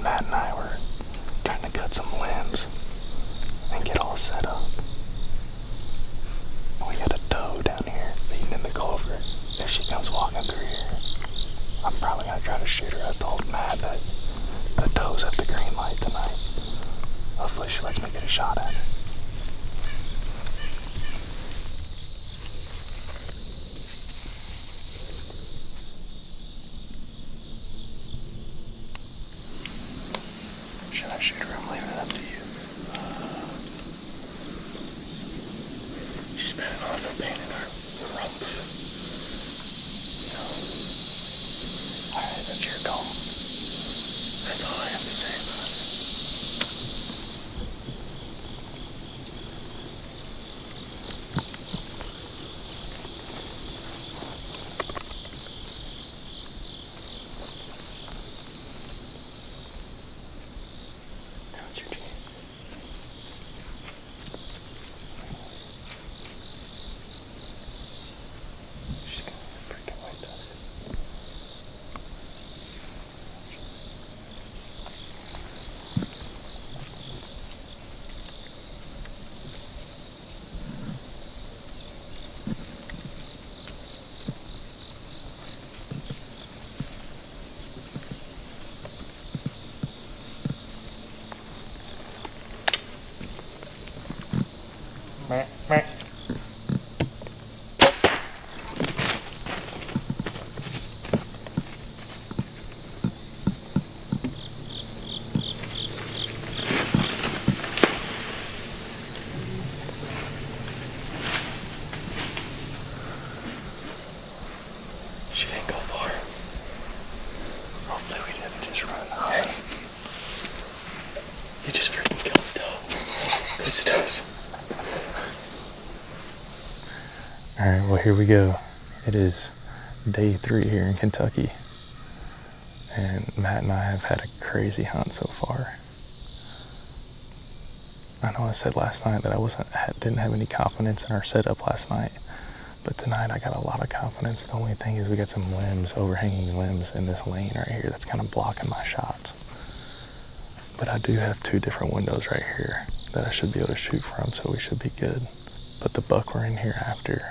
Matt and I were trying to cut some limbs and get all set up. We got a doe down here feeding in the clover. If she comes walking through here, I'm probably gonna try to shoot her. I told Matt that the doe's at the green light tonight. Hopefully she lets me get a shot at her. Should I shoot her? I'm leaving it up to you. She's been on the pain in our rumps. Alright, that's your call. That's all I have to say about it. Now it's your chance. She's gonna freaking white dog. She didn't go far. Hopefully we didn't just run home. You just freaking killed the doe. Good stuff. Alright, well here we go. It is day 3 here in Kentucky. And Matt and I have had a crazy hunt so far. I know I said last night that I didn't have any confidence in our setup last night. But tonight I got a lot of confidence. The only thing is we got some limbs, overhanging limbs in this lane right here that's kind of blocking my shots. But I do have 2 different windows right here that I should be able to shoot from, so we should be good. But the buck we're in here after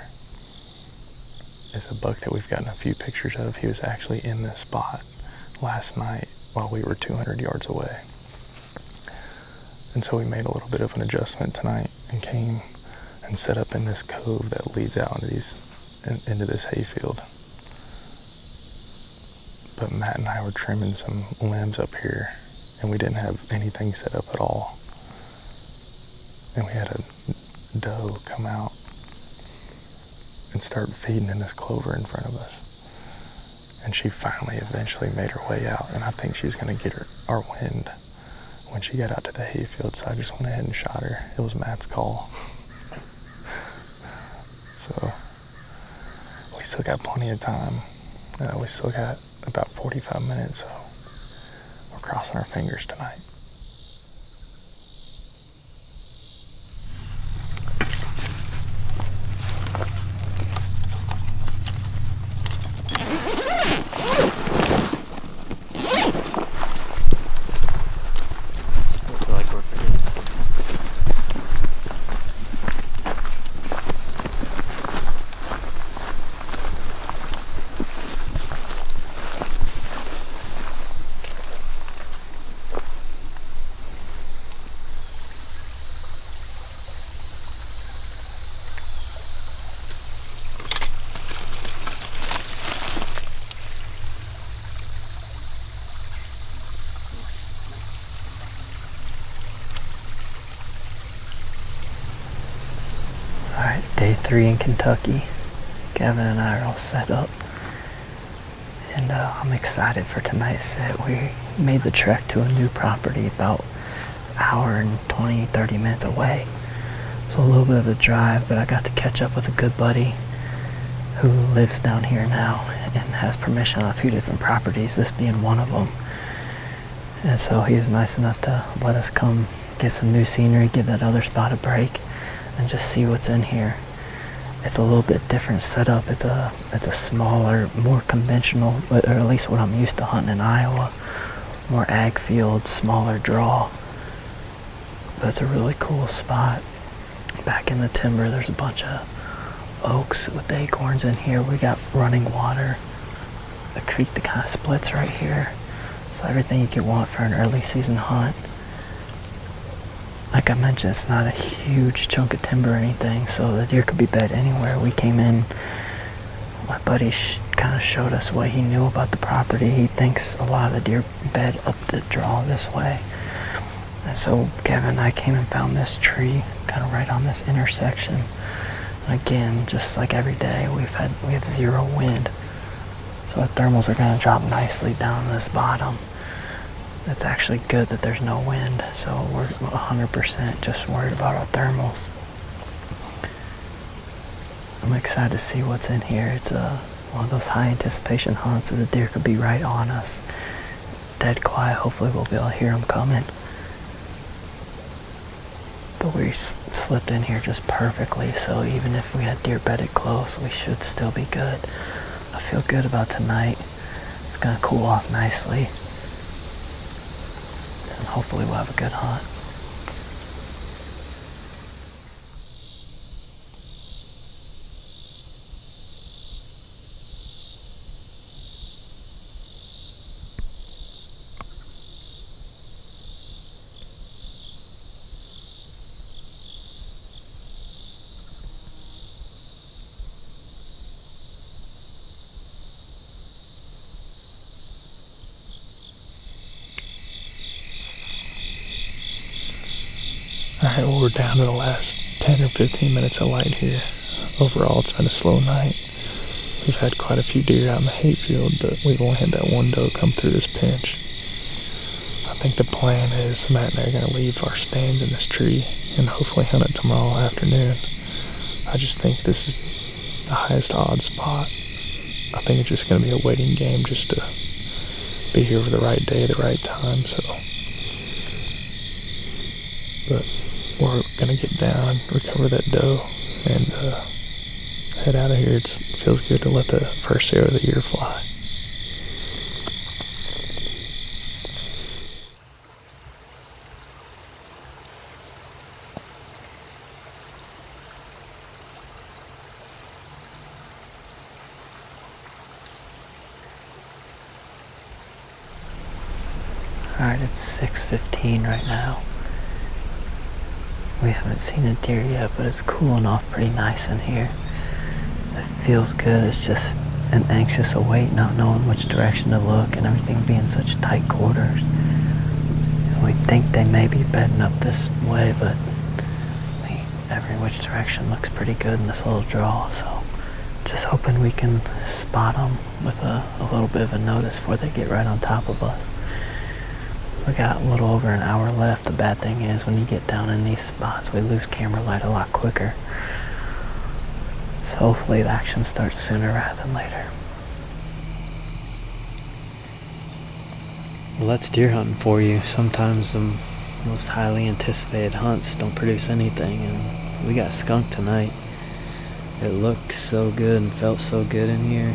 is a buck that we've gotten a few pictures of. He was actually in this spot last night while we were 200 yards away. And so we made a little bit of an adjustment tonight and came and set up in this cove that leads out into this hayfield. But Matt and I were trimming some limbs up here, and we didn't have anything set up at all. And we had a doe come out and start feeding in this clover in front of us. And she finally eventually made her way out, and I think she was going to get our wind when she got out to the hayfield, so I just went ahead and shot her. It was Matt's call. So we still got plenty of time. We still got about 45 minutes, so we're crossing our fingers tonight. Alright, day 3 in Kentucky. Gavin and I are all set up. And I'm excited for tonight's set. We made the trek to a new property about an hour and 20-30 minutes away. So a little bit of a drive, but I got to catch up with a good buddy who lives down here now and has permission on a few different properties, this being one of them. And so he was nice enough to let us come get some new scenery, give that other spot a break, and just see what's in here. It's a little bit different setup. It's a smaller, more conventional, or at least what I'm used to hunting in Iowa, more ag fields, smaller draw. But it's a really cool spot. Back in the timber, there's a bunch of oaks with acorns in here. We got running water, a creek that kind of splits right here. So everything you could want for an early season hunt. Like I mentioned, it's not a huge chunk of timber or anything, so the deer could be bed anywhere. We came in, my buddy kind of showed us what he knew about the property. He thinks a lot of the deer bed up the draw this way. And so Kevin and I came and found this tree kind of right on this intersection. And again, just like every day, we have zero wind. So our thermals are going to drop nicely down this bottom. It's actually good that there's no wind, so we're 100% just worried about our thermals. I'm excited to see what's in here. It's one of those high anticipation hunts, so the deer could be right on us. Dead quiet, hopefully we'll be able to hear them coming. But we slipped in here just perfectly, so even if we had deer bedded close, we should still be good. I feel good about tonight. It's gonna cool off nicely. And hopefully we'll have a good hunt. Alright, well, we're down to the last 10 or 15 minutes of light here. Overall, it's been a slow night. We've had quite a few deer out in the hayfield, but we've only had that one doe come through this pinch. I think the plan is Matt and I are going to leave our stands in this tree and hopefully hunt it tomorrow afternoon. I just think this is the highest odds spot. I think it's just going to be a waiting game just to be here for the right day, the right time, so. But we're gonna get down, recover that doe, and head out of here. It feels good to let the first arrow of the year fly. Alright, it's 6:15 right now. We haven't seen a deer yet, but it's cooling off pretty nice in here. It feels good. It's just an anxious await, not knowing which direction to look and everything being such tight quarters. We think they may be bedding up this way, but every which direction looks pretty good in this little draw, so just hoping we can spot them with a little bit of a notice before they get right on top of us. We got a little over an hour left. The bad thing is when you get down in these spots, we lose camera light a lot quicker. So hopefully the action starts sooner rather than later. Well, that's deer hunting for you. Sometimes the most highly anticipated hunts don't produce anything, and we got skunked tonight. It looked so good and felt so good in here.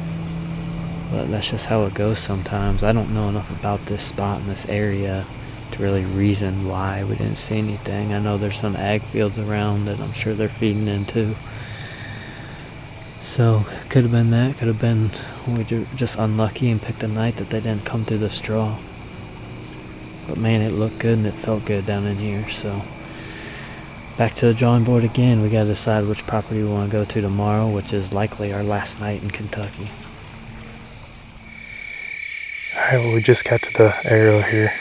But that's just how it goes sometimes. I don't know enough about this spot in this area to really reason why we didn't see anything. I know there's some ag fields around that I'm sure they're feeding into. So, could have been that. Could have been we were just unlucky and picked a night that they didn't come through the straw. But man, it looked good and it felt good down in here. So, back to the drawing board again. We got to decide which property we want to go to tomorrow, which is likely our last night in Kentucky. Alright, well, we just got to the arrow here.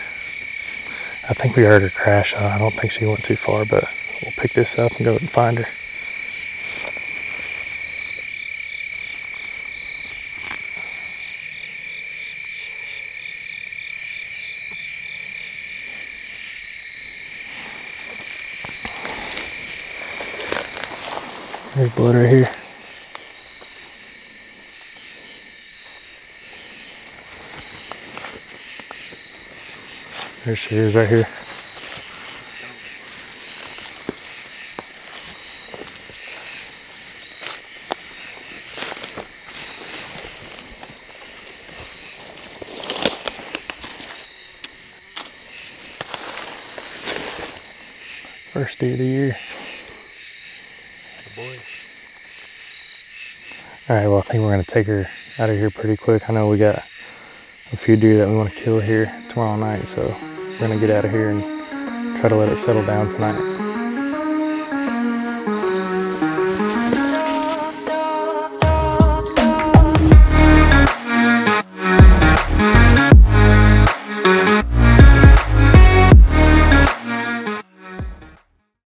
I think we heard her crash. I don't think she went too far, but we'll pick this up and go and find her. There's blood right here. There she is right here. First deer of the year. Boy. Alright, well I think we're going to take her out of here pretty quick. I know we got a few deer that we want to kill here tomorrow night, so we're going to get out of here and try to let it settle down tonight.